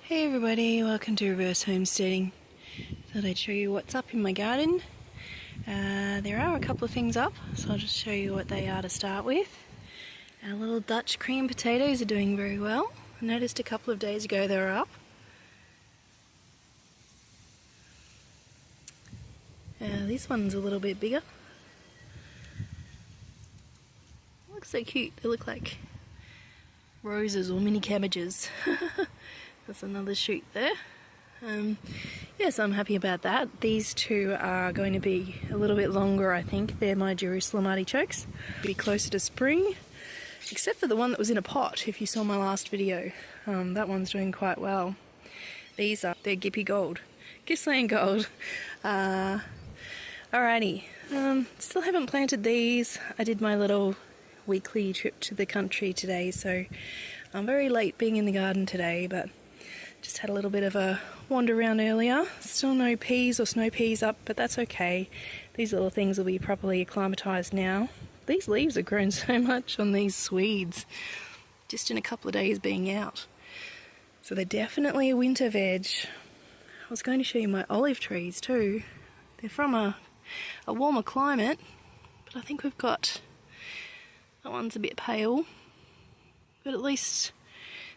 Hey everybody, welcome to Reverse Homesteading. Thought I'd show you what's up in my garden. There are a couple of things up, so I'll just show you what they are to start with. Our little Dutch cream potatoes are doing very well. I noticed a couple of days ago they were up. This one's a little bit bigger. Looks so cute, they look like roses or mini cabbages. There's another shoot there. Yes, I'm happy about that. These two are going to be a little bit longer, I think. They're my Jerusalem artichokes. Be closer to spring, except for the one that was in a pot, if you saw my last video. That one's doing quite well. They're Gippy Gold. Gippsland Gold. Alrighty. Still haven't planted these. I did my little weekly trip to the country today, so I'm very late being in the garden today, but just had a little bit of a wander around earlier. Still no peas or snow peas up, but that's okay. These little things will be properly acclimatised now. These leaves have grown so much on these Swedes, just in a couple of days being out. So they're definitely a winter veg. I was going to show you my olive trees too. They're from a warmer climate, but I think we've got, that one's a bit pale, but at least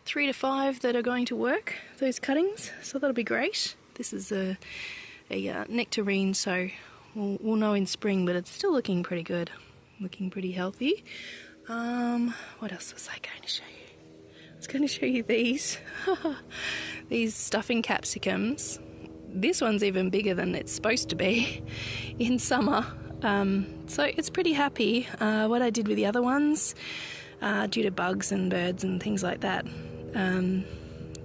3 to 5 that are going to work, those cuttings, so that'll be great. This is a nectarine, so we'll know in spring, but it's still looking pretty good, looking pretty healthy. What else was I going to show you? I was going to show you these. These stuffing capsicums. This one's even bigger than it's supposed to be in summer, so it's pretty happy. What I did with the other ones, due to bugs and birds and things like that.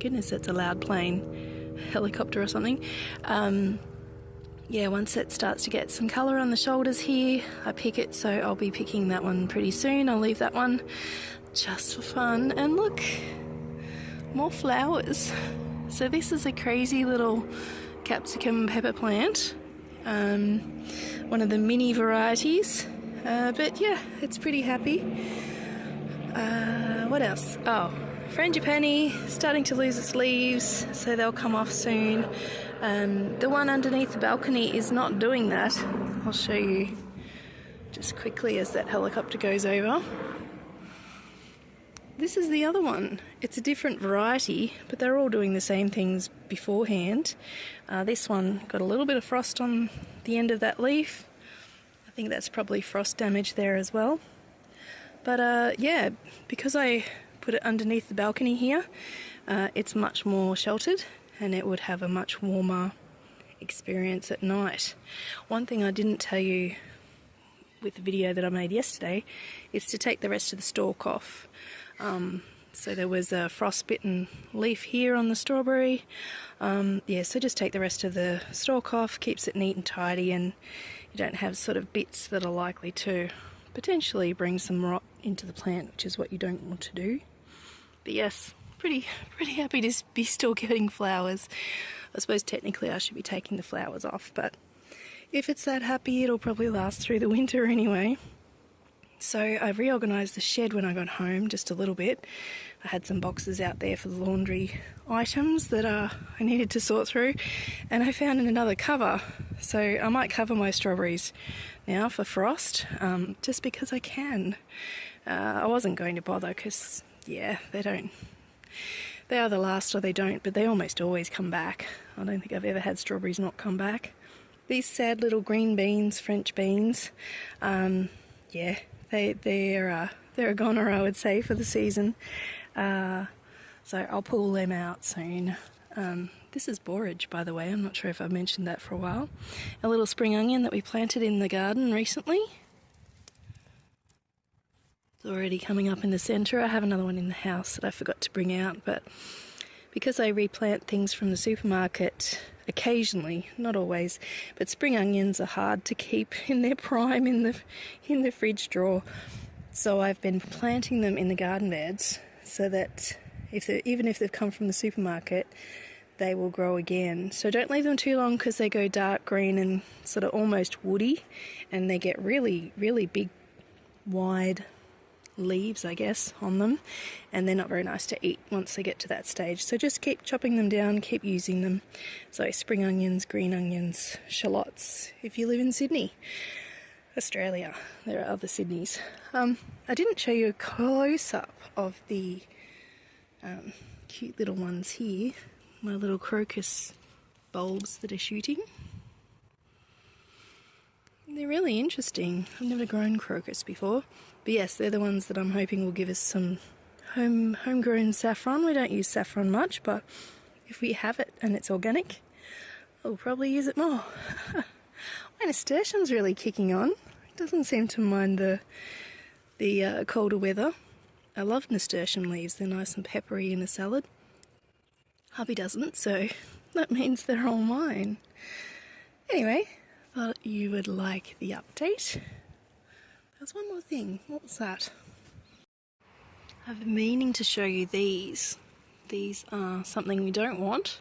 Goodness, that's a loud plane, helicopter or something. Yeah, once it starts to get some colour on the shoulders here, I pick it, so I'll be picking that one pretty soon. I'll leave that one just for fun. And look, more flowers. So this is a crazy little capsicum pepper plant, one of the mini varieties, but yeah, it's pretty happy. What else? Oh, Frangipanis starting to lose its leaves, so they'll come off soon. The one underneath the balcony is not doing that. I'll show you just quickly as that helicopter goes over. This is the other one. It's a different variety, but they're all doing the same things beforehand. This one got a little bit of frost on the end of that leaf. I think that's probably frost damage there as well. But yeah, because I put it underneath the balcony here, it's much more sheltered and it would have a much warmer experience at night. One thing I didn't tell you with the video that I made yesterday is to take the rest of the stalk off. So there was a frostbitten leaf here on the strawberry. Yeah, so just take the rest of the stalk off, keeps it neat and tidy, and you don't have sort of bits that are likely to potentially bring some rot into the plant, which is what you don't want to do. But yes, pretty happy to be still getting flowers. I suppose technically I should be taking the flowers off, but if it's that happy, it'll probably last through the winter anyway. So I've reorganised the shed when I got home just a little bit. I had some boxes out there for the laundry items that I needed to sort through, and I found another cover. So I might cover my strawberries now for frost, just because I can. I wasn't going to bother because, yeah, they either last or they don't, but they almost always come back. I don't think I've ever had strawberries not come back. These sad little green beans, French beans, yeah, they're a goner, I would say, for the season. So I'll pull them out soon. This is borage, by the way. I'm not sure if I've mentioned that for a while. A little spring onion that we planted in the garden recently. It's already coming up in the centre. I have another one in the house that I forgot to bring out, but because I replant things from the supermarket occasionally, not always, but spring onions are hard to keep in their prime in the fridge drawer. So I've been planting them in the garden beds so that even if they've come from the supermarket, they will grow again. So don't leave them too long because they go dark green and sort of almost woody, and they get really, really big, wide leaves, I guess, on them, and they're not very nice to eat once they get to that stage. So just keep chopping them down, keep using them. So spring onions, green onions, shallots, if you live in Sydney, Australia. There are other Sydneys. I didn't show you a close-up of the cute little ones here, my little crocus bulbs that are shooting. They're really interesting. I've never grown crocus before, but yes, they're the ones that I'm hoping will give us some homegrown saffron. We don't use saffron much, but if we have it and it's organic, we'll probably use it more. My nasturtium's really kicking on. It doesn't seem to mind the colder weather. I love nasturtium leaves. They're nice and peppery in a salad. Hubby doesn't, so that means they're all mine. Anyway, thought you would like the update. There's one more thing. What was that? I've been meaning to show you these. These are something you don't want,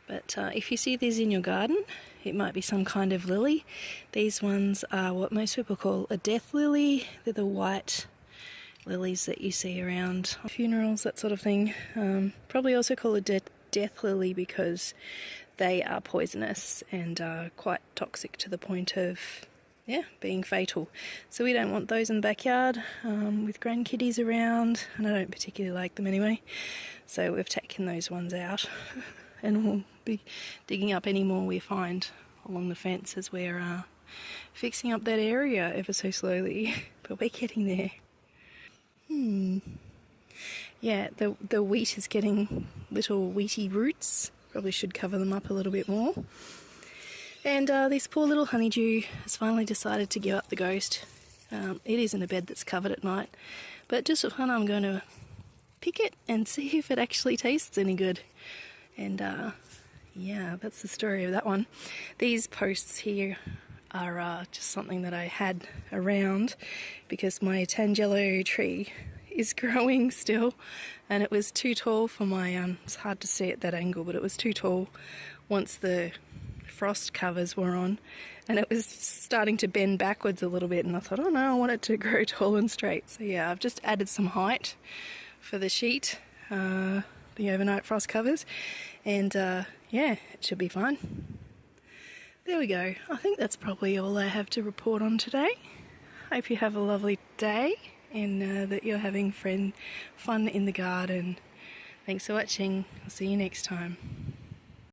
but if you see these in your garden, it might be some kind of lily. These ones are what most people call a death lily. They're the white lilies that you see around funerals, that sort of thing. Probably also call a death lily because they are poisonous and quite toxic to the point of, being fatal. So we don't want those in the backyard with grandkiddies around, and I don't particularly like them anyway. So we've taken those ones out and we'll be digging up any more we find along the fence as we're fixing up that area ever so slowly. But we're getting there. Yeah, the wheat is getting little wheaty roots. Probably should cover them up a little bit more. And this poor little honeydew has finally decided to give up the ghost. It is in a bed that's covered at night. But just for fun, I'm going to pick it and see if it actually tastes any good. And yeah, that's the story of that one. These posts here are just something that I had around because my tangelo tree is growing still, and it was too tall for my it's hard to see at that angle, but it was too tall once the frost covers were on, and it was starting to bend backwards a little bit, and I thought, oh no, I want it to grow tall and straight. So yeah, I've just added some height for the sheet, the overnight frost covers, and yeah, it should be fine. There we go. I think that's probably all I have to report on today. Hope you have a lovely day and that you're having fun in the garden. Thanks for watching. I'll see you next time.